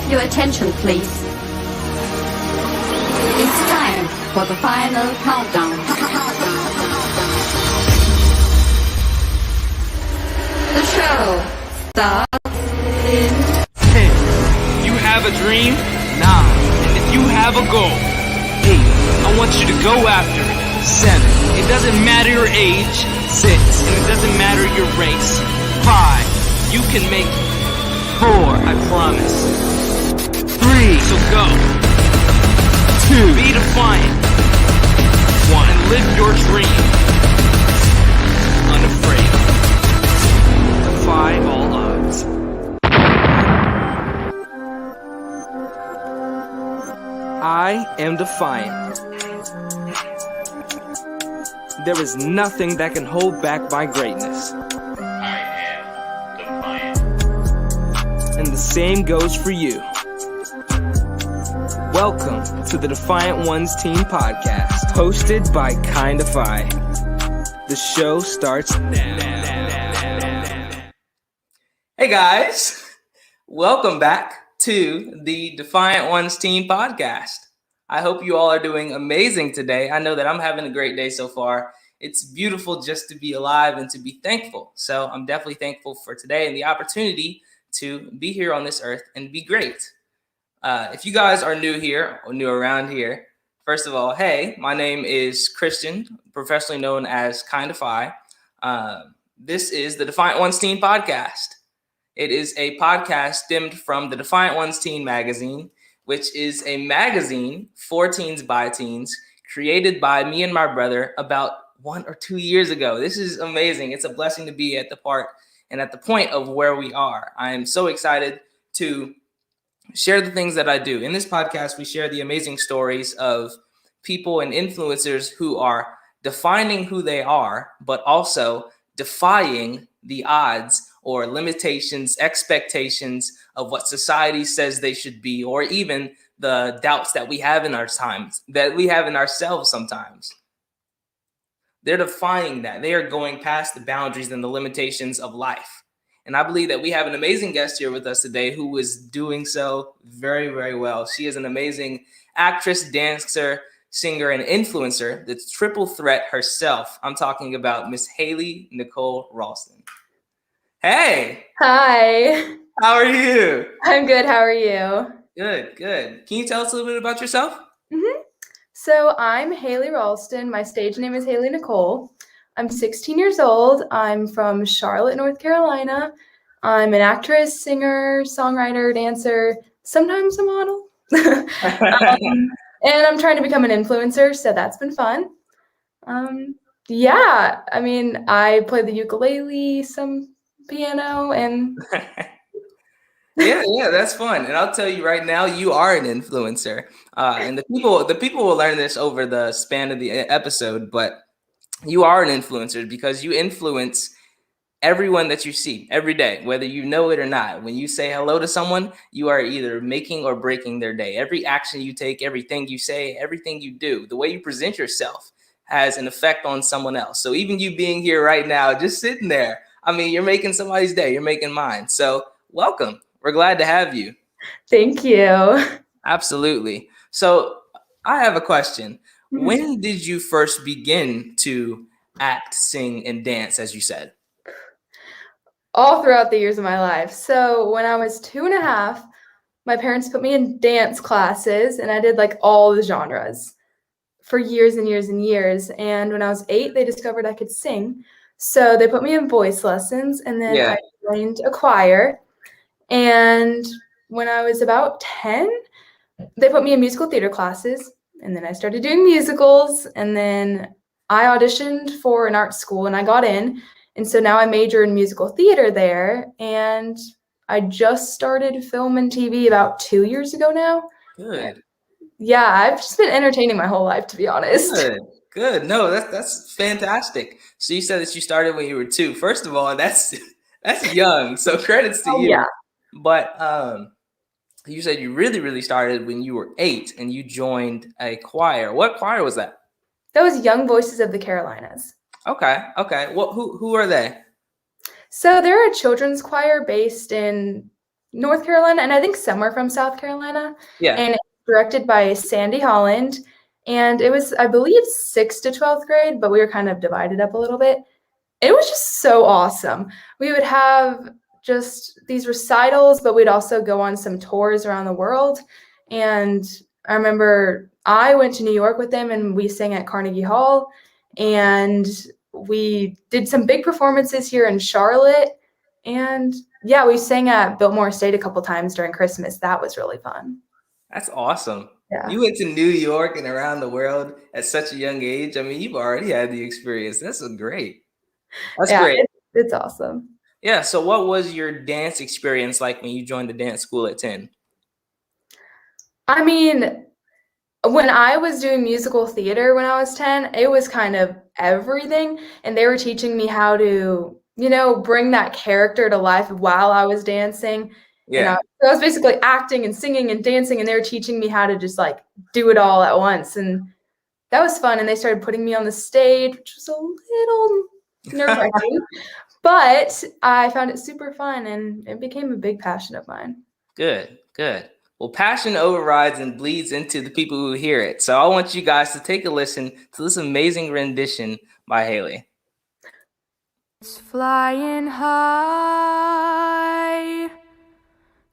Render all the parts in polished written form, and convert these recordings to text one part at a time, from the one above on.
Your attention, please. It's time for the final countdown. The show starts in... Hey, you have a dream? 9. And if you have a goal? 8. I want you to go after it. 7. It doesn't matter your age. 6. And it doesn't matter your race. 5. You can make it. 4. I promise. 3. So go. 2. Be defiant. 1. And live your dream. Unafraid. Defy all odds. I am defiant. There is nothing that can hold back my greatness. I am defiant. And the same goes for you. Welcome to the Defiant Ones Teen Podcast, hosted by Kindify. The show starts now. Hey guys, welcome back to the Defiant Ones Teen Podcast. I hope you all are doing amazing today. I know that I'm having a great day so far. It's beautiful just to be alive and to be thankful. So I'm definitely thankful for today and the opportunity to be here on this earth and be great. If you guys are new here or new around here, first of all, hey, my name is Christian, professionally known as Kindify. This is the Defiant Ones Teen Podcast. It is a podcast stemmed from the Defiant Ones Teen magazine, which is a magazine for teens by teens, created by me and my brother about 1 or 2 years ago. This is amazing. It's a blessing to be at the part and at the point of where we are. I am so excited to share the things that I do. In this podcast, we share the amazing stories of people and influencers who are defining who they are, but also defying the odds or limitations, expectations of what society says they should be, or even the doubts that we have in our times, that we have in ourselves sometimes. They're defying that. They are going past the boundaries and the limitations of life. And I believe that we have an amazing guest here with us today who is doing so very, very well. She is an amazing actress, dancer, singer, and influencer, the triple threat herself. I'm talking about Miss Hailey Nicole Ralston. Hey. Hi. How are you? I'm good. How are you? Good, good. Can you tell us a little bit about yourself? Mm-hmm. So I'm Hailey Ralston. My stage name is Hailey Nicole. I'm 16 years old. I'm from Charlotte, North Carolina. I'm an actress, singer, songwriter, dancer, sometimes a model. And I'm trying to become an influencer, so that's been fun. I play the ukulele, some piano, and yeah, that's fun. And I'll tell you right now, you are an influencer. And the people will learn this over the span of the episode, but you are an influencer because you influence everyone that you see every day, whether you know it or not. When you say hello to someone, you are either making or breaking their day. Every action you take, everything you say, everything you do, the way you present yourself has an effect on someone else. So even you being here right now, just sitting there, I mean, you're making somebody's day. You're making mine. So welcome. We're glad to have you. Thank you. Absolutely. So I have a question. When did you first begin to act, sing, and dance, as you said? All throughout the years of my life. So when I was 2.5, my parents put me in dance classes, and I did like all the genres for years and years and years. And when I was 8, they discovered I could sing. So they put me in voice lessons, and then I joined a choir. And when I was about 10, they put me in musical theater classes, and then I started doing musicals, and then I auditioned for an art school, and I got in. And so now I major in musical theater there, and I just started film and TV about 2 years ago now. Good. Yeah, I've just been entertaining my whole life, to be honest. Good. No, that's fantastic. So you said that you started when you were 2. First of all, that's young. So credits to you. Yeah. But you said you really started when you were 8 and you joined a choir. What choir was that? That was Young Voices of the Carolinas. Okay. Well, who are they? So they're a children's choir based in North Carolina, and I think somewhere from South Carolina. Yeah. And it's directed by Sandy Holland. And it was, I believe, 6th to 12th grade, but we were kind of divided up a little bit. It was just so awesome. We would have just these recitals, but we'd also go on some tours around the world. And I remember I went to New York with them, and we sang at Carnegie Hall. And we did some big performances here in Charlotte. And yeah, we sang at Biltmore Estate a couple times during Christmas. That was really fun. That's awesome. Yeah. You went to New York and around the world at such a young age. I mean, you've already had the experience. That's great. That's great. It's awesome. Yeah. So what was your dance experience like when you joined the dance school at 10? I mean, when I was doing musical theater when I was 10, it was kind of everything. And they were teaching me how to, bring that character to life while I was dancing. Yeah. So I was basically acting and singing and dancing, and they were teaching me how to just like do it all at once. And that was fun. And they started putting me on the stage, which was a little nerve-wracking, but I found it super fun, and it became a big passion of mine. Good. Well, passion overrides and bleeds into the people who hear it. So I want you guys to take a listen to this amazing rendition by Hailey. It's flying high,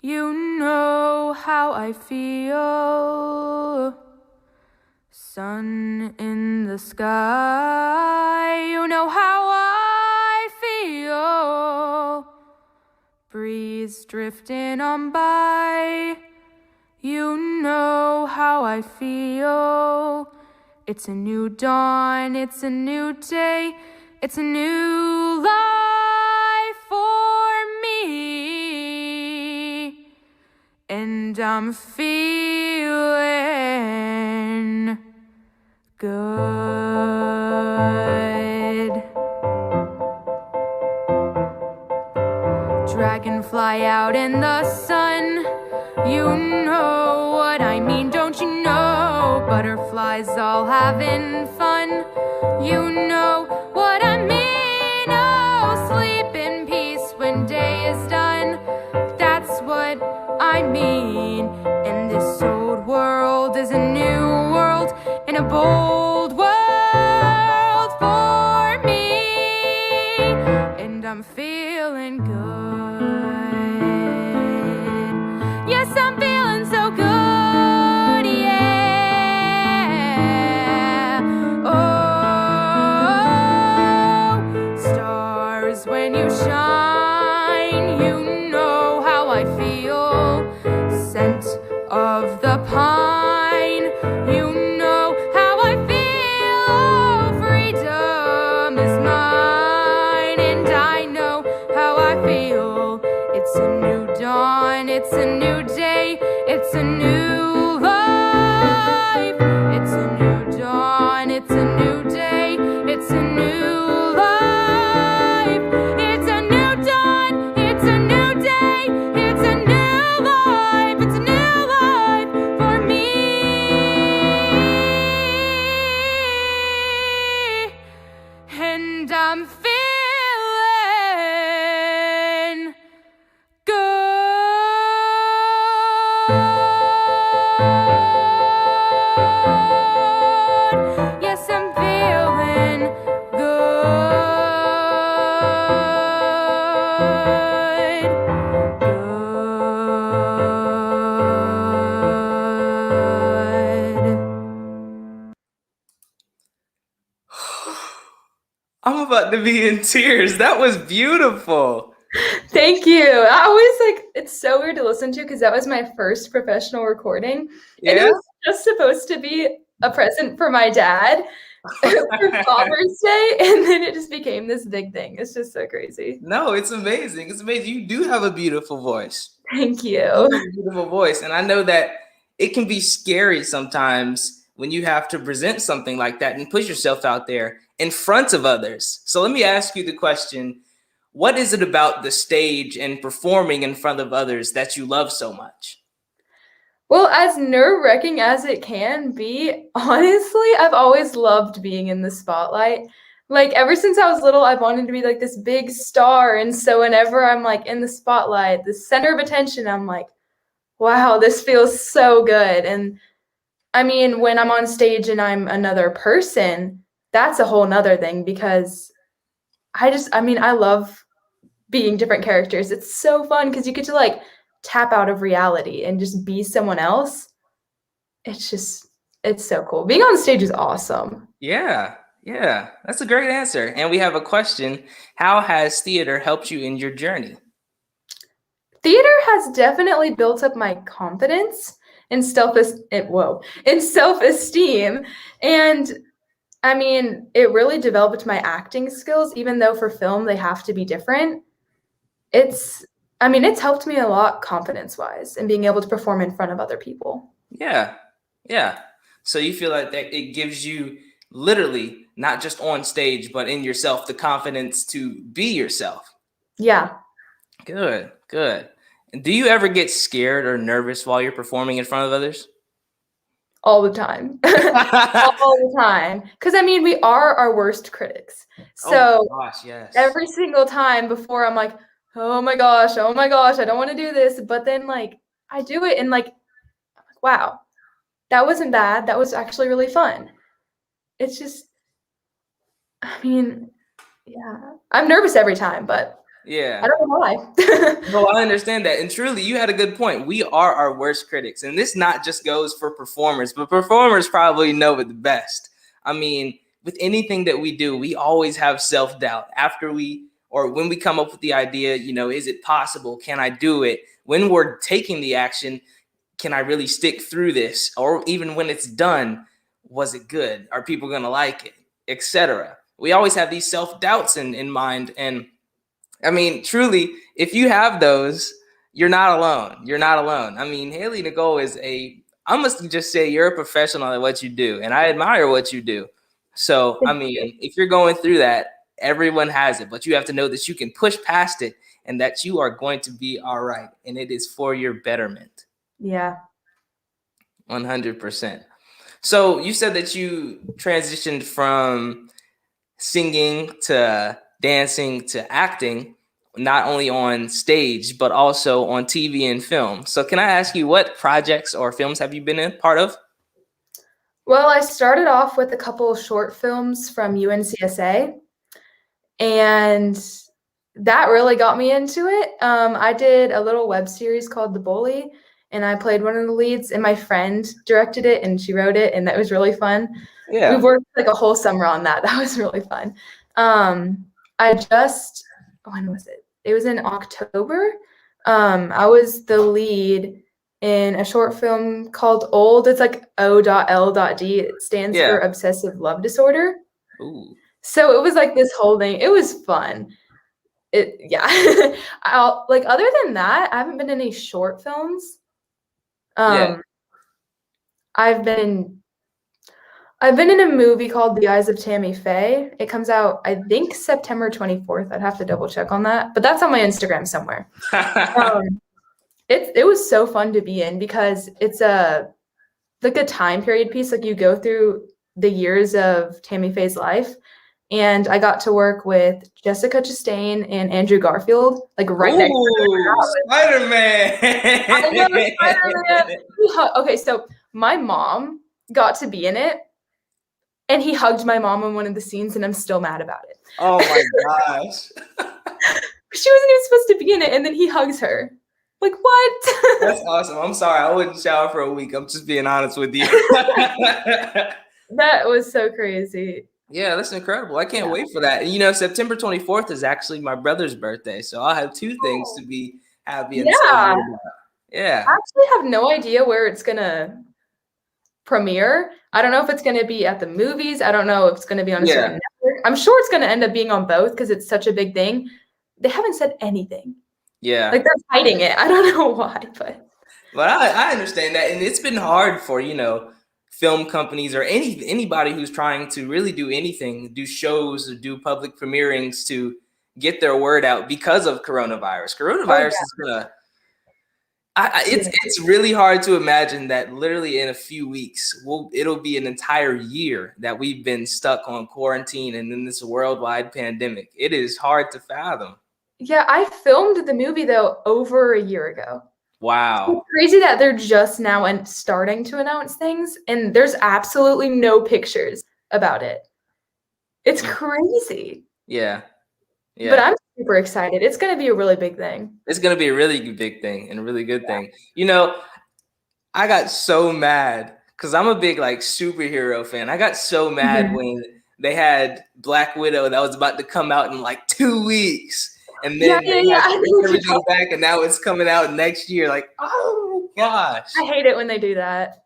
you know how I feel. Sun in the sky, you know how I feel. Breeze drifting on by, you know how I feel. It's a new dawn, it's a new day, it's a new life for me. And I'm feeling good. Dragonfly out in the sun, you know what I mean, don't you know? Butterflies all having fun, you know what I mean. Oh, sleep in peace when day is done, that's what I mean. And this old world is a new world, and a bold world for me. And I'm feeling good. Yes, I'm feeling so good, yeah. Oh, stars when you shine, you know how I feel. Scent of the pine, you know how I feel. Oh, freedom is mine, and I know how I feel. It's a new dawn, it's a new day, it's a new life. It's a new dawn, it's a new day, it's a new life. It's a new dawn, it's a new day, it's a new life. It's a new life for me. And I'm feeling good. Yes, I'm feeling good. I'm about to be in tears. That was beautiful. Thank you. I always it's so weird to listen to because that was my first professional recording. And it Yeah. was just supposed to be a present for my dad for Father's Day. And then it just became this big thing. It's just so crazy. No, it's amazing. It's amazing. You do have a beautiful voice. Thank you. You have a beautiful voice. And I know that it can be scary sometimes when you have to present something like that and put yourself out there in front of others. So let me ask you the question, what is it about the stage and performing in front of others that you love so much? Well, as nerve-wracking as it can be, honestly, I've always loved being in the spotlight. Like ever since I was little, I've wanted to be like this big star. And so whenever I'm like in the spotlight, the center of attention, I'm like, wow, this feels so good. And I mean, when I'm on stage and I'm another person, that's a whole nother thing because I love being different characters. It's so fun because you get to like tap out of reality and just be someone else. It's so cool. Being on stage is awesome. Yeah, that's a great answer. And we have a question. How has theater helped you in your journey? Theater has definitely built up my confidence and self-esteem. And I mean, it really developed my acting skills, even though for film they have to be different. It's helped me a lot confidence-wise and being able to perform in front of other people. Yeah. So you feel like that it gives you literally not just on stage, but in yourself, the confidence to be yourself. Yeah. Good. Do you ever get scared or nervous while you're performing in front of others? All the time. All the time. Because I mean, we are our worst critics. So gosh, yes. Every single time before I'm like, oh my gosh, I don't want to do this. But then like I do it and like, wow, that wasn't bad. That was actually really fun. It's just, I mean, yeah. I'm nervous every time, but yeah, I don't know why. No, I understand that. And truly, you had a good point. We are our worst critics. And this not just goes for performers, but performers probably know it the best. I mean, with anything that we do, we always have self-doubt when we come up with the idea, is it possible? Can I do it? When we're taking the action, can I really stick through this? Or even when it's done, was it good? Are people going to like it? Etc. We always have these self-doubts in mind. And I mean, truly, if you have those, you're not alone. I mean, Hailey Nicole I must just say you're a professional at what you do. And I admire what you do. So, I mean, if you're going through that, everyone has it. But you have to know that you can push past it and that you are going to be all right. And it is for your betterment. Yeah. 100%. So you said that you transitioned from singing to dancing to acting, not only on stage, but also on TV and film. So can I ask you, what projects or films have you been a part of? Well, I started off with a couple of short films from UNCSA, and that really got me into it. I did a little web series called The Bully, and I played one of the leads, and my friend directed it, and she wrote it, and that was really fun. Yeah. We worked like a whole summer on that. That was really fun. When was it? It was in October. I was the lead in a short film called Old. It's like O.L.D. It stands for Obsessive Love Disorder. Ooh. So it was like this whole thing. It was fun. Other than that, I haven't been in any short films. I've been in a movie called The Eyes of Tammy Faye. It comes out, I think, September 24th. I'd have to double check on that, but that's on my Instagram somewhere. It was so fun to be in because it's a time period piece. Like you go through the years of Tammy Faye's life, and I got to work with Jessica Chastain and Andrew Garfield, like right next to Spider-Man. I love Spider-Man. Okay, so my mom got to be in it, and he hugged my mom in one of the scenes, and I'm still mad about it. Oh my gosh. She wasn't even supposed to be in it, and then he hugs her. Like, what? That's awesome. I'm sorry. I wouldn't shower for a week. I'm just being honest with you. That was so crazy. Yeah, that's incredible. I can't wait for that. And, September 24th is actually my brother's birthday, so I'll have two things to be happy and celebrate about. Yeah. I actually have no idea where it's going to premiere. I don't know if it's going to be at the movies. I don't know if it's going to be on a certain network. I'm sure it's going to end up being on both because it's such a big thing. They haven't said anything. Yeah. Like they're hiding it. I don't know why, but. But I understand that. And it's been hard for, film companies or anybody who's trying to really do anything, do shows or do public premierings to get their word out because of coronavirus. Coronavirus is going to It's really hard to imagine that literally in a few weeks, it'll be an entire year that we've been stuck on quarantine and in this worldwide pandemic. It is hard to fathom. Yeah, I filmed the movie though over a year ago. Wow. It's crazy that they're just now and starting to announce things, and there's absolutely no pictures about it. It's crazy. Yeah. Yeah. But I'm super excited. It's going to be a really big thing. It's going to be a really big thing and a really good thing. You know, I got so mad because I'm a big like superhero fan. I got so mad when they had Black Widow that was about to come out in like 2 weeks. And then they had to bring everything back, and now it's coming out next year. Like, oh my gosh. I hate it when they do that.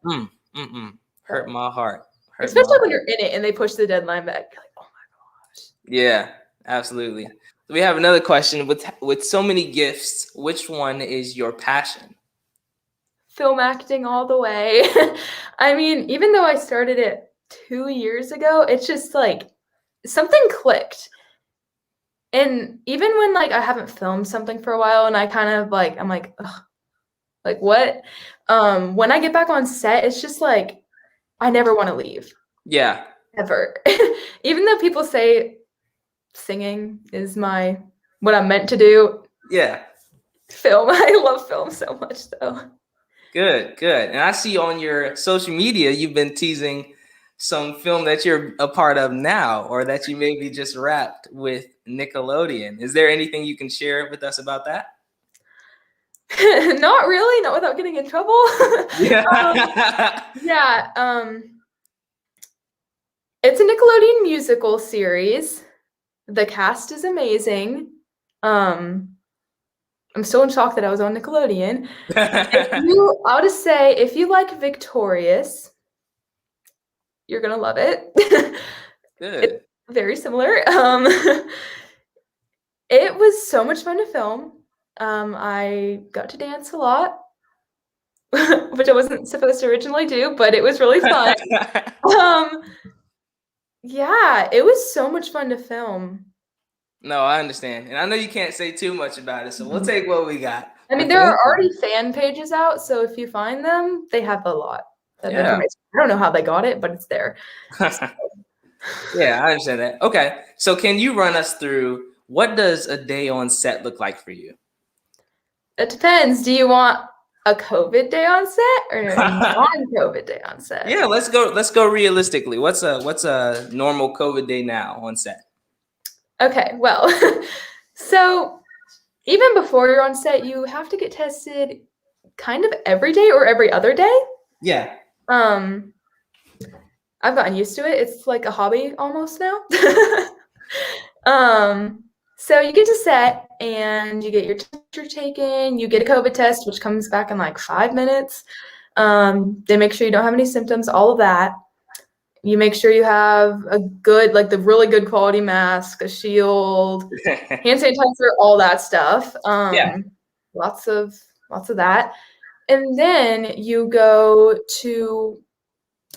Hurt my heart. Especially when you're in it and they push the deadline back. You're like, oh my gosh. Yeah, absolutely. We have another question. With so many gifts, which one is your passion? Film acting all the way. I mean, even though I started it 2 years ago, it's just like something clicked. And even when like I haven't filmed something for a while and I kind of like, I'm like, ugh, like what? When I get back on set, it's just like, I never want to leave. Yeah. Ever. Even though people say singing is what I'm meant to do. Yeah. Film. I love film so much though. Good. And I see on your social media, you've been teasing some film that you're a part of now, or that you maybe just wrapped with Nickelodeon. Is there anything you can share with us about that? Not really, not without getting in trouble. Yeah. It's a Nickelodeon musical series. The cast is amazing. I'm still in shock that I was on Nickelodeon. I'll just say, if you like Victorious, you're gonna love it. Good. It's very similar. It was so much fun to film. I got to dance a lot, which I wasn't supposed to originally do, but it was really fun. Yeah, it was so much fun to film. No, I understand. And I know you can't say too much about it, so we'll take what we got. I mean, there are already fan pages out, so if you find them, they have a lot of information. I don't know how they got it, but it's there. Yeah, I understand that. Okay, so can you run us through, what does a day on set look like for you? It depends. Do you want a COVID day on set or a non-COVID day on set? Yeah, let's go realistically. What's a normal COVID day now on set? Okay, well, so even before you're on set, you have to get tested kind of every day or every other day. Yeah. I've gotten used to it. It's like a hobby almost now. So you get to set and you get your temperature taken. You get a COVID test, which comes back in like 5 minutes. They make sure you don't have any symptoms, all of that. You make sure you have a good, like the really good quality mask, a shield, hand sanitizer, all that stuff. Lots of that. And then you go to,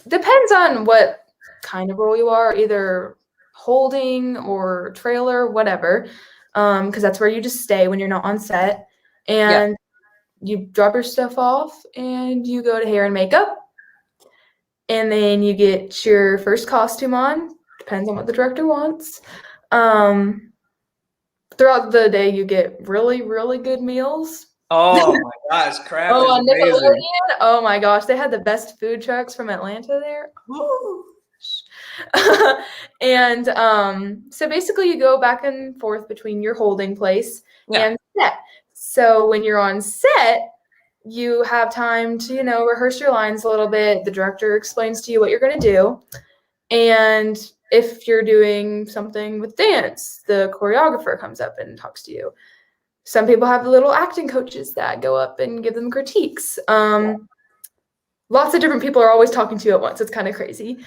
depends on what kind of role you are, either holding or trailer, whatever, because that's where you just stay when you're not on set. And you drop your stuff off and you go to hair and makeup. And then you get your first costume on. Depends on what the director wants. Throughout the day, you get really, really good meals. Oh my gosh, crap! On Nickelodeon. Oh my gosh, they had the best food trucks from Atlanta there. Woo. And so basically, you go back and forth between your holding place and set. So when you're on set, you have time to, rehearse your lines a little bit. The director explains to you what you're going to do. And if you're doing something with dance, the choreographer comes up and talks to you. Some people have little acting coaches that go up and give them critiques. Lots of different people are always talking to you at once. It's kind of crazy.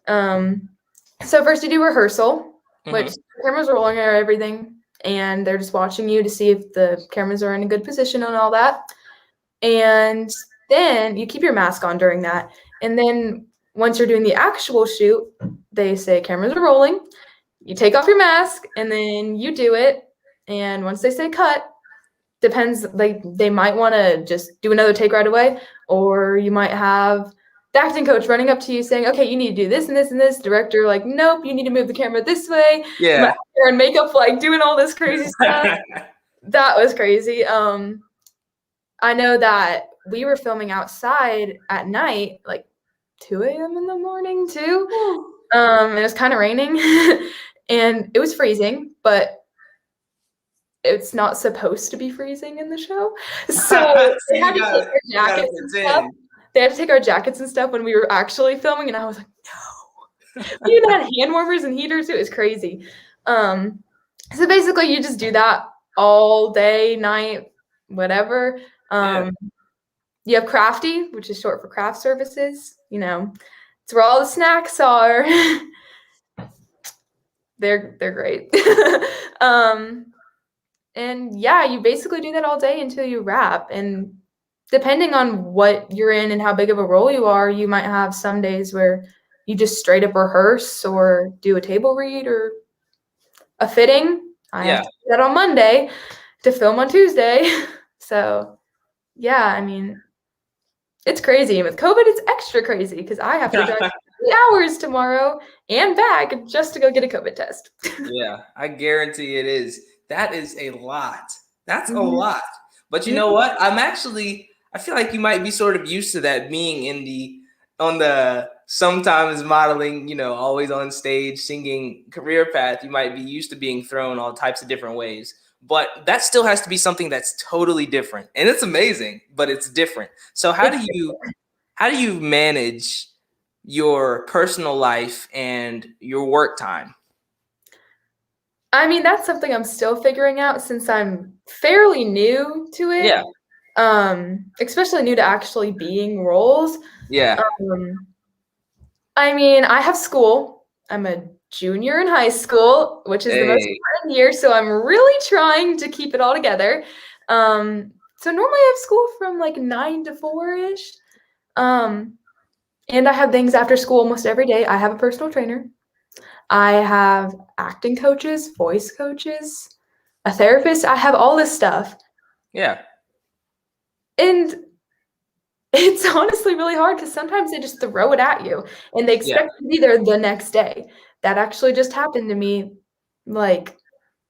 So first you do rehearsal, which the cameras are rolling or everything. And they're just watching you to see if the cameras are in a good position and all that. And then you keep your mask on during that. And then once you're doing the actual shoot, they say cameras are rolling. You take off your mask and then you do it. And once they say cut, depends, like they might want to just do another take right away, or you might have the acting coach running up to you saying, okay, you need to do this and this and this. Director like, nope, you need to move the camera this way. Yeah. My hair and makeup like doing all this crazy stuff. That was crazy. I know that we were filming outside at night, like 2 a.m. in the morning too. It was kind of raining and it was freezing, but it's not supposed to be freezing in the show. So they had to take our jackets and stuff. They had to take our jackets and stuff when we were actually filming, and I was like, no. We even had hand warmers and heaters. It was crazy. So basically, you just do that all day, night, whatever. You have crafty, which is short for craft services. You know, it's where all the snacks are. They're great. And yeah, you basically do that all day until you wrap. And depending on what you're in and how big of a role you are, you might have some days where you just straight up rehearse or do a table read or a fitting. I have to do that on Monday to film on Tuesday. So yeah, I mean, it's crazy. And with COVID, it's extra crazy because I have to drive 3 hours tomorrow and back just to go get a COVID test. Yeah, I guarantee it is. That is a lot. That's a lot. But you know what? I feel like you might be sort of used to that, being on the sometimes modeling, you know, always on stage, singing career path. You might be used to being thrown all types of different ways. But that still has to be something that's totally different. And it's amazing, but it's different. So how do you manage your personal life and your work time? I mean, that's something I'm still figuring out since I'm fairly new to it. Yeah. Especially new to actually being roles. Yeah. I mean, I have school. I'm a junior in high school, which is the most important year. So I'm really trying to keep it all together. So normally I have school from like 9 to 4-ish. And I have things after school almost every day. I have a personal trainer. I have acting coaches, voice coaches, a therapist. I have all this stuff. Yeah. And it's honestly really hard because sometimes they just throw it at you and they expect to be there the next day. That actually just happened to me like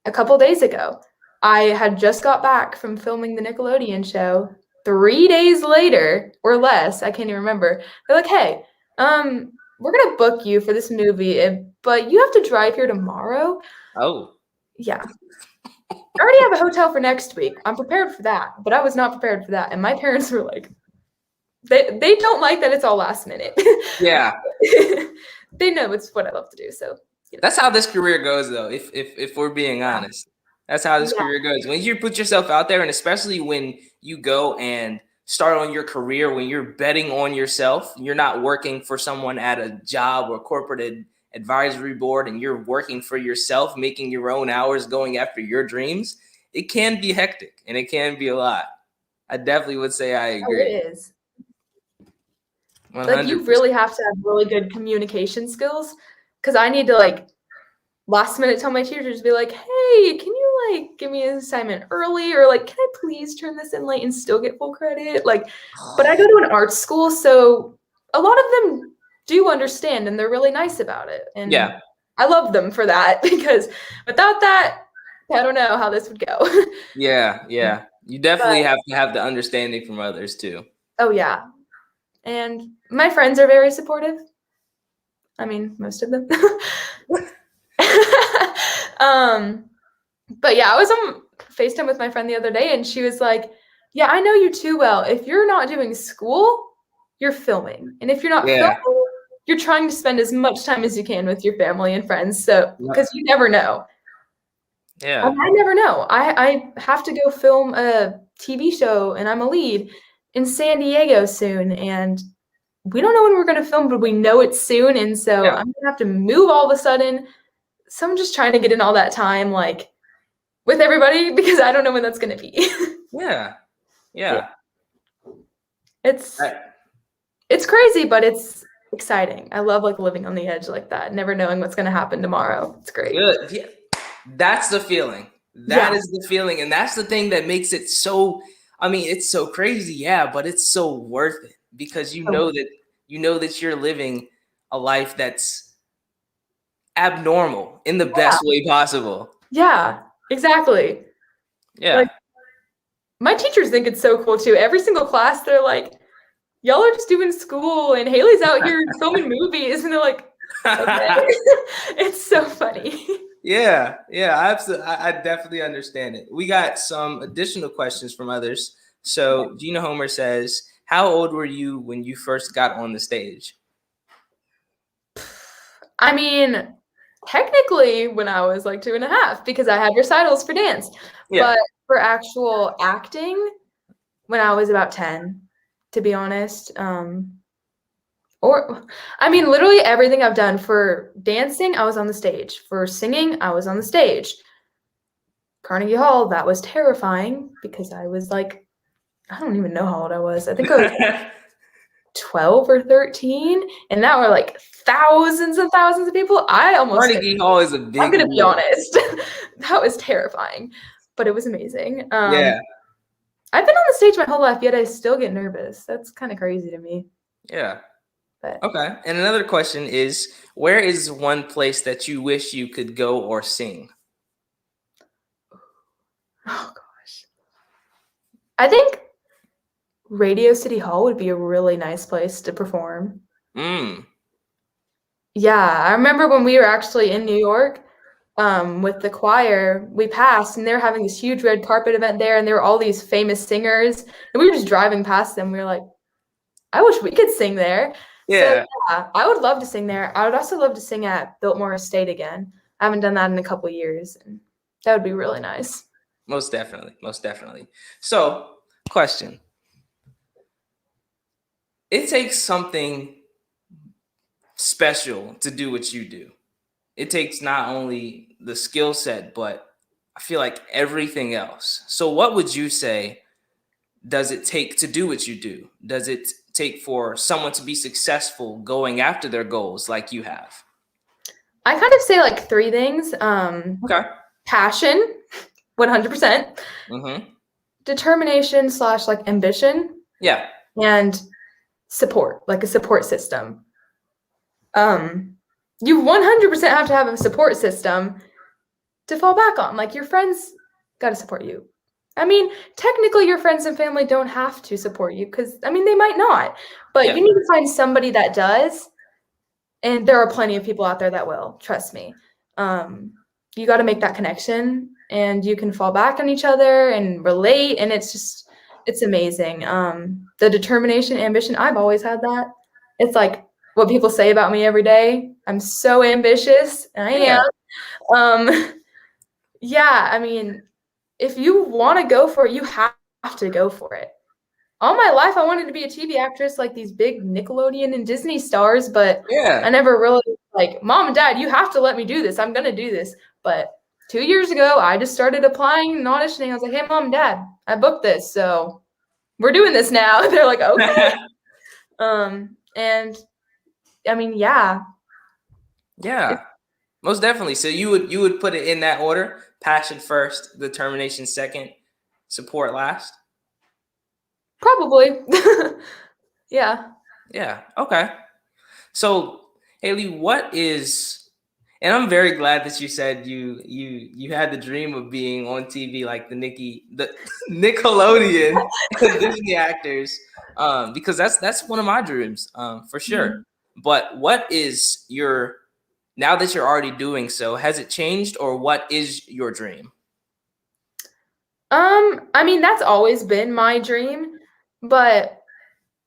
a couple days ago. I had just got back from filming the Nickelodeon show. 3 days later or less, I can't even remember. They're like, hey, we're going to book you for this movie, but you have to drive here tomorrow. Oh. Yeah. I already have a hotel for next week. I'm prepared for that, but I was not prepared for that. And my parents were like, they don't like that it's all last minute. Yeah. They know it's what I love to do. So that's how this career goes, though, if we're being honest. That's how this career goes. When you put yourself out there, and especially when you go and start on your career, when you're betting on yourself, you're not working for someone at a job or corporate advisory board, and you're working for yourself, making your own hours, going after your dreams, it can be hectic and it can be a lot. I definitely would say I agree. Oh, it is. 100%. Like, you really have to have really good communication skills, because I need to like last minute tell my teachers, be like, hey, can you like give me an assignment early, or like, can I please turn this in late and still get full credit? Like, but I go to an art school, so a lot of them do understand and they're really nice about it. And yeah, I love them for that, because without that, I don't know how this would go. Yeah. You definitely have to have the understanding from others too. Oh yeah. And my friends are very supportive. I mean, most of them. But yeah, I was on FaceTime with my friend the other day, and she was like, yeah, I know you too well. If you're not doing school, you're filming. And if you're not filming, you're trying to spend as much time as you can with your family and friends. So, because you never know. Yeah. And I never know. I have to go film a TV show, and I'm a lead in San Diego soon. And we don't know when we're going to film, but we know it's soon. And so I'm going to have to move all of a sudden. So I'm just trying to get in all that time, like, with everybody, because I don't know when that's going to be. Yeah. It's crazy, but it's exciting. I love like living on the edge like that, never knowing what's going to happen tomorrow. It's great. Good. Yeah. That's the feeling. That is the feeling. And that's the thing that makes it so, it's so crazy. Yeah, but it's so worth it because you know that you're living a life that's abnormal in the best way possible. Yeah, exactly. Yeah. Like, my teachers think it's so cool too. Every single class, they're like, y'all are just doing school and Hailey's out here filming movies. And they're like, okay. It's so funny. Yeah, absolutely. I definitely understand it. We got some additional questions from others. So Gina Homer says, how old were you when you first got on the stage? I mean, technically when I was like 2.5, because I had recitals for dance. Yeah. But for actual acting, when I was about 10, to be honest. Literally everything I've done. For dancing, I was on the stage. For singing, I was on the stage. Carnegie Hall, that was terrifying because I was like, I don't even know how old I was. I think I was 12 or 13, and now we're like thousands and thousands of people. Carnegie Hall is a big I'm gonna be honest. That was terrifying, but it was amazing. Yeah. I've been on the stage my whole life, yet I still get nervous. That's kind of crazy to me. Yeah. But Okay. And another question is, where is one place that you wish you could go or sing? oh gosh, I think Radio City Hall would be a really nice place to perform. Yeah, I remember when we were actually in New York with the choir, we passed and they were having this huge red carpet event there, and there were all these famous singers, and we were just driving past them. We were like, I wish we could sing there. Yeah. So, yeah, I would love to sing there. I would also love to sing at Biltmore Estate again. I haven't done that in a couple of years, and that would be really nice. Most definitely. So, question. It takes something special to do what you do. It takes not only the skill set, but I feel like everything else. So what would you say does it take to do what you do? Does it take for someone to be successful going after their goals like you have? I kind of say like 3 things. Okay. Passion, 100%. Determination / like ambition. Yeah. And support, like a support system. You 100% have to have a support system to fall back on. Like, your friends got to support you. Technically your friends and family don't have to support you because, they might not. But you need to find somebody that does. And there are plenty of people out there that will. Trust me. You got to make that connection, and you can fall back on each other and relate. And it's amazing. The determination, ambition, I've always had that. It's like what people say about me every day. I'm so ambitious, and I am. If you want to go for it, you have to go for it. All my life, I wanted to be a TV actress like these big Nickelodeon and Disney stars, but I never really, Mom and Dad, you have to let me do this. I'm going to do this. But 2 years ago, I just started applying and auditioning. I was like, hey, Mom and Dad, I booked this, so we're doing this now. They're like, okay. Yeah, most definitely. So you would put it in that order: passion first, determination second, support last. Probably. Yeah. Okay. So Hailey, and I'm very glad that you said you had the dream of being on TV like the Nickelodeon Disney actors, because that's one of my dreams, for sure. But what is now that you're already doing so, has it changed, or what is your dream? That's always been my dream, but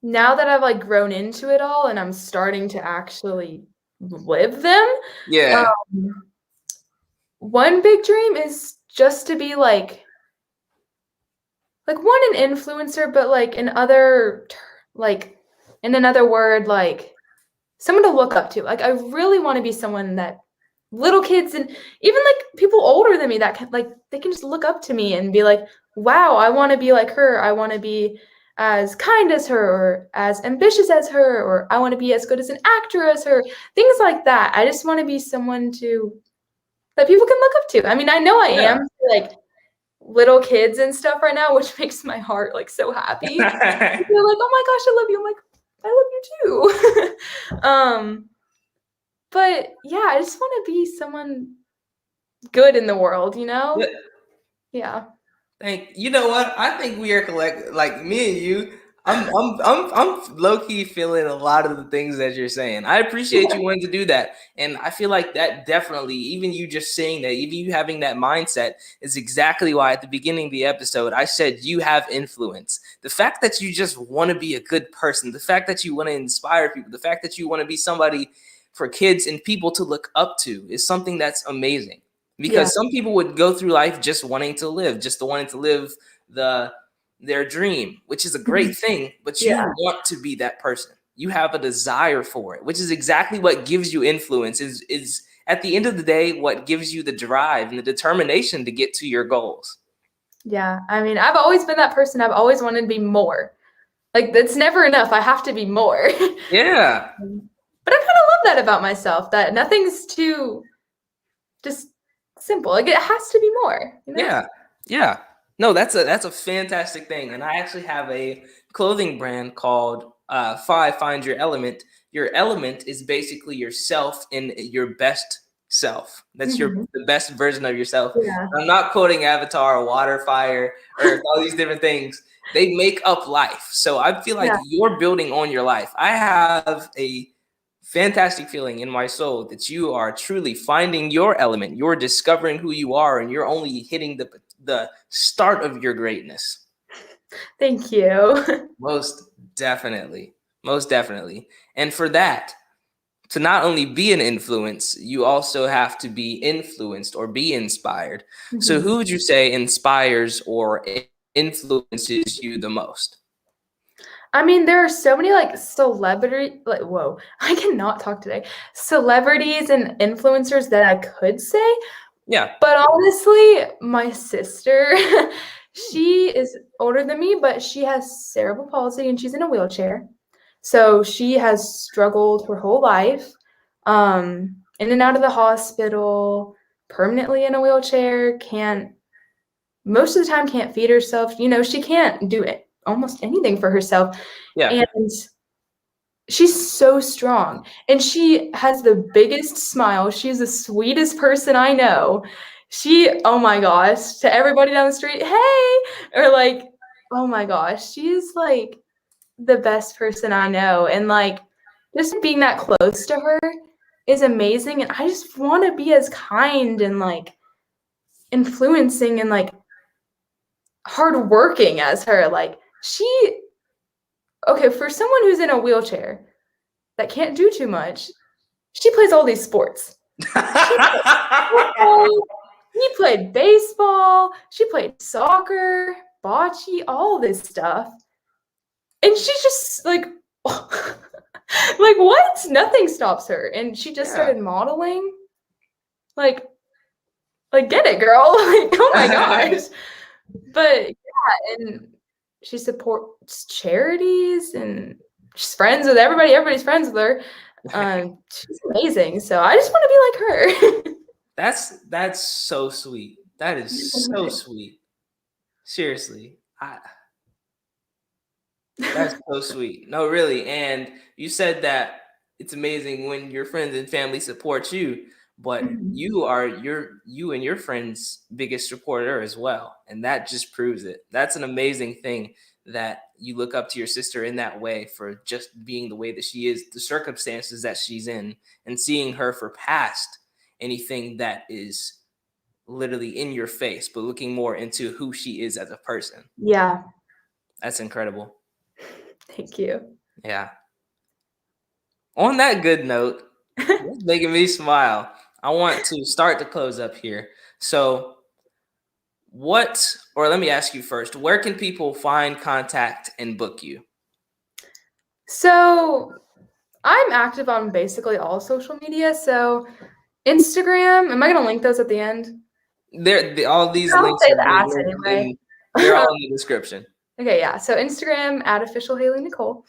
now that I've grown into it all and I'm starting to actually live them. Yeah. One big dream is just to be one, an influencer, but in another word, someone to look up to. I really want to be someone that little kids and even people older than me that can, they can just look up to me and be like, wow, I want to be like her. I want to be as kind as her, or as ambitious as her, or I want to be as good as an actor as her, things like that. I just want to be someone that people can look up to. I know I am little kids and stuff right now, which makes my heart like so happy. They're like, oh my gosh, I love you. I'm like, I love you too. But yeah, I just want to be someone good in the world, you know? Yeah. You know what? I think we are like me and you. I'm low key feeling a lot of the things that you're saying. I appreciate you wanting to do that, and I feel like that definitely, even you just saying that, even you having that mindset, is exactly why at the beginning of the episode I said you have influence. The fact that you just want to be a good person, the fact that you want to inspire people, the fact that you want to be somebody for kids and people to look up to is something that's amazing. Because some people would go through life just wanting to live their dream, which is a great thing, but you want to be that person. You have a desire for it, which is exactly what gives you influence, is at the end of the day, what gives you the drive and the determination to get to your goals. Yeah. I mean, I've always been that person. I've always wanted to be more. Like, that's never enough. I have to be more. Yeah. But I kind of love that about myself, that nothing's too just simple. Like, it has to be more. You know? Yeah. Yeah. No, that's a fantastic thing. And I actually have a clothing brand called Find Your Element. Your element is basically yourself in your best self. That's the best version of yourself. Yeah. I'm not quoting Avatar or Water, Fire, or all these different things. They make up life. So I feel like you're building on your life. I have a fantastic feeling in my soul that you are truly finding your element. You're discovering who you are, and you're only hitting the start of your greatness. Thank you. Most definitely. And for that, to not only be an influence, you also have to be influenced or be inspired. So who would you say inspires or influences you the most? I mean, there are so many like I cannot talk today. Celebrities and influencers that I could say. Yeah. But honestly, my sister, she is older than me, but she has cerebral palsy and she's in a wheelchair. So she has struggled her whole life, in and out of the hospital, permanently in a wheelchair, most of the time can't feed herself. You know, she can't do it almost anything for herself. Yeah. And she's so strong. And she has the biggest smile. She's the sweetest person I know. Oh my gosh, to everybody down the street, hey, or like, oh my gosh, she's like the best person I know. And like, just being that close to her is amazing. And I just want to be as kind and like influencing and like hardworking as her. Like, for someone who's in a wheelchair that can't do too much, she plays all these sports. She played baseball, she played soccer, bocce, all this stuff. And she's just like, like what? Nothing stops her. And she just started modeling. Like get it, girl. Like, oh my gosh. But yeah, and she supports charities and she's friends with everybody. Everybody's friends with her. She's amazing. So I just want to be like her. That's so sweet. That is so sweet. Seriously. That's so sweet. No, really. And you said that it's amazing when your friends and family support you, but you are you and your friends' biggest supporter as well. And that just proves it. That's an amazing thing that you look up to your sister in that way for just being the way that she is, the circumstances that she's in, and seeing her for past anything that is literally in your face, but looking more into who she is as a person. Yeah. That's incredible. Thank you. Yeah. On that good note, it's making me smile. I want to start to close up here. So let me ask you first, where can people find, contact, and book you? So I'm active on basically all social media. So Instagram, am I going to link those at the end? All these I'll links say are the ass anyway. They're all in the description. Okay, yeah. So Instagram @official Hailey Nicole.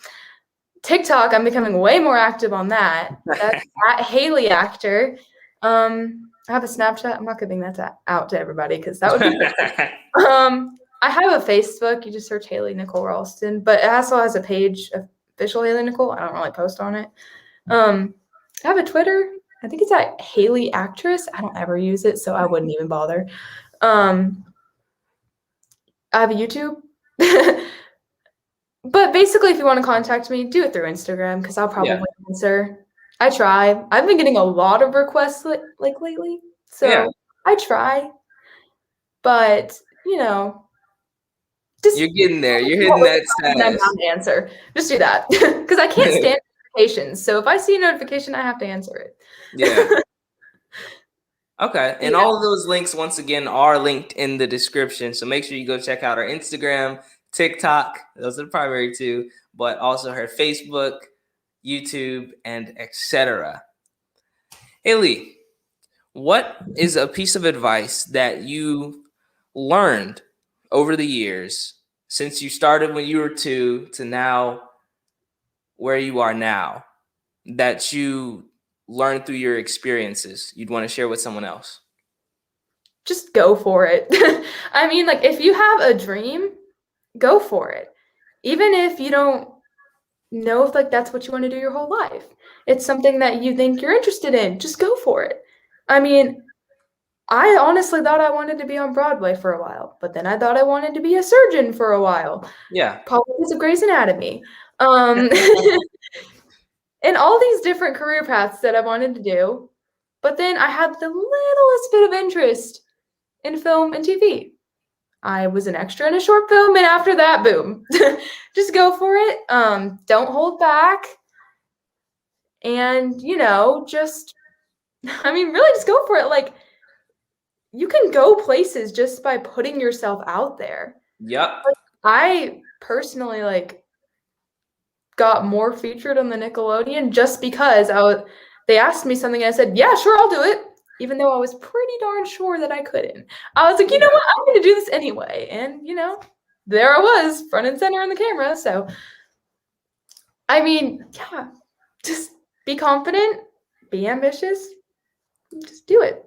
TikTok, I'm becoming way more active on that. That's @Hailey Actor. I have a Snapchat. I'm not giving that out to everybody because that would be I have a Facebook. You just search Hailey Nicole Ralston, but it also has a page, official Hailey Nicole. I don't really post on it. I have a Twitter. I think it's at Hailey Actress. I don't ever use it, so I wouldn't even bother. I have a YouTube. But basically, if you want to contact me, do it through Instagram because I'll probably answer. I try. I've been getting a lot of requests like lately, so I try. But just you're getting there. You're hitting that status. I'm bound to answer. Just do that because I can't stand notifications. So if I see a notification, I have to answer it. Yeah. Okay. And all of those links, once again, are linked in the description. So make sure you go check out our Instagram, TikTok. Those are the primary two, but also her Facebook, YouTube, and etc. Hailey, what is a piece of advice that you learned over the years since you started when you were 2 to now where you are now that you learned through your experiences you'd want to share with someone else? Just go for it. I mean, like, if you have a dream, go for it. Even if you don't know if like that's what you want to do your whole life. It's something that you think you're interested in. Just go for it. I mean, I honestly thought I wanted to be on Broadway for a while, but then I thought I wanted to be a surgeon for a while. Yeah. Probably because of Grey's Anatomy. And all these different career paths that I wanted to do. But then I had the littlest bit of interest in film and TV. I was an extra in a short film, and after that, boom. Just go for it. Don't hold back. And, really just go for it. Like, you can go places just by putting yourself out there. Yep. Like, I personally, got more featured on the Nickelodeon just because they asked me something, and I said, yeah, sure, I'll do it. Even though I was pretty darn sure that I couldn't. I was like, you know what? I'm going to do this anyway. And, there I was, front and center on the camera. So, I mean, just be confident, be ambitious, just do it.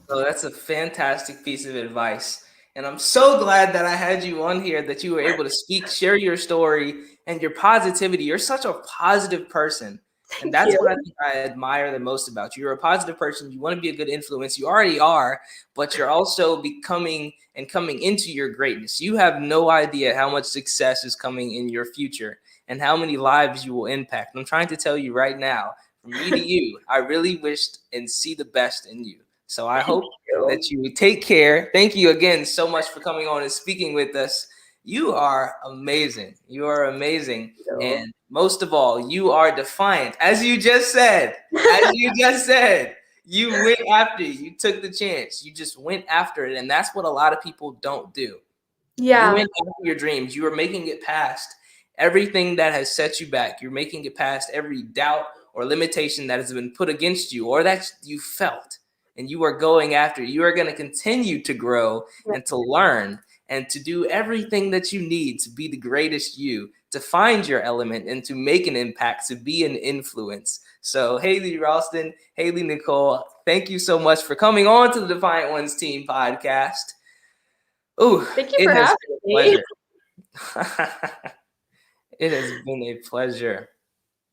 So that's a fantastic piece of advice. And I'm so glad that I had you on here, that you were able to speak, share your story and your positivity. You're such a positive person. And that's what I think I admire the most about you. You're a positive person. You want to be a good influence. You already are, but you're also becoming and coming into your greatness. You have no idea how much success is coming in your future and how many lives you will impact. I'm trying to tell you right now, from me to you, I really wished and see the best in you. So I hope that you take care. Thank you again so much for coming on and speaking with us. You are amazing. You are amazing. And most of all, you are defiant. As you just said, you went after it. You took the chance. You just went after it. And that's what a lot of people don't do. Yeah. You went after your dreams. You are making it past everything that has set you back. You're making it past every doubt or limitation that has been put against you or that you felt. And you are going after it. You are going to continue to grow and to learn and to do everything that you need to be the greatest you, to find your element and to make an impact, to be an influence. So Hailey Ralston, Hailey Nicole, thank you so much for coming on to the Defiant Ones Teen Podcast. Ooh, thank you for having me. It has been a pleasure.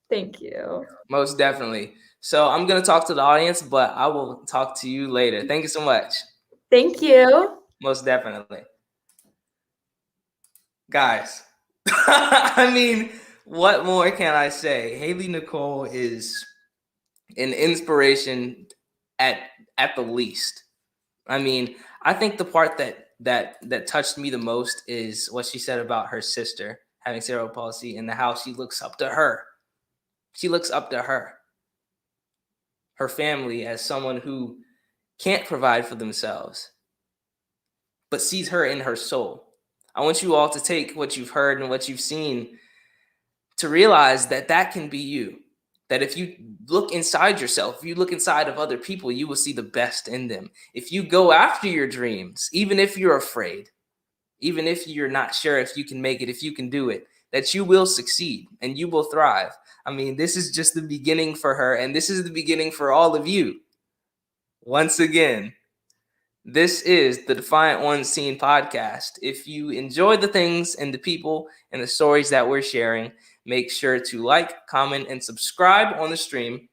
Thank you. Most definitely. So I'm going to talk to the audience, but I will talk to you later. Thank you so much. Thank you. Most definitely. Guys, I mean, what more can I say? Hailey Nicole is an inspiration at the least. I mean, I think the part that touched me the most is what she said about her sister having cerebral palsy and how she looks up to her. She looks up to her family as someone who can't provide for themselves, but sees her in her soul. I want you all to take what you've heard and what you've seen to realize that can be you. That if you look inside yourself, if you look inside of other people, you will see the best in them. If you go after your dreams, even if you're afraid, even if you're not sure if you can make it, if you can do it, that you will succeed and you will thrive. I mean, this is just the beginning for her, and this is the beginning for all of you. once again, this is the Defiant Ones Teen Podcast. If you enjoy the things and the people and the stories that we're sharing, make sure to like, comment, and subscribe on the stream.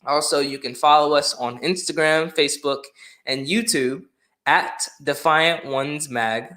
Also, you can follow us on Instagram, Facebook, and YouTube at Defiant Ones Mag.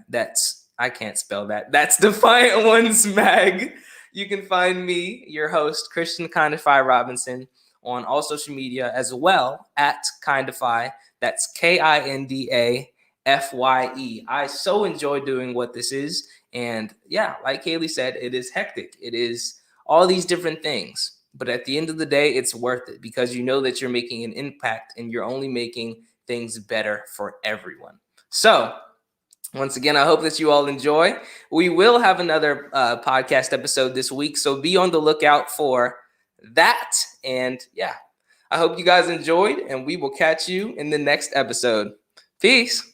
I can't spell that. That's Defiant Ones Mag. You can find me, your host, Christian Kindify Robinson, on all social media as well at Kindify. That's Kindafye. I so enjoy doing what this is. And yeah, like Hailey said, it is hectic. It is all these different things. But at the end of the day, it's worth it because you know that you're making an impact and you're only making things better for everyone. So once again, I hope that you all enjoy. We will have another podcast episode this week, so be on the lookout for that. And yeah, I hope you guys enjoyed, and we will catch you in the next episode. Peace.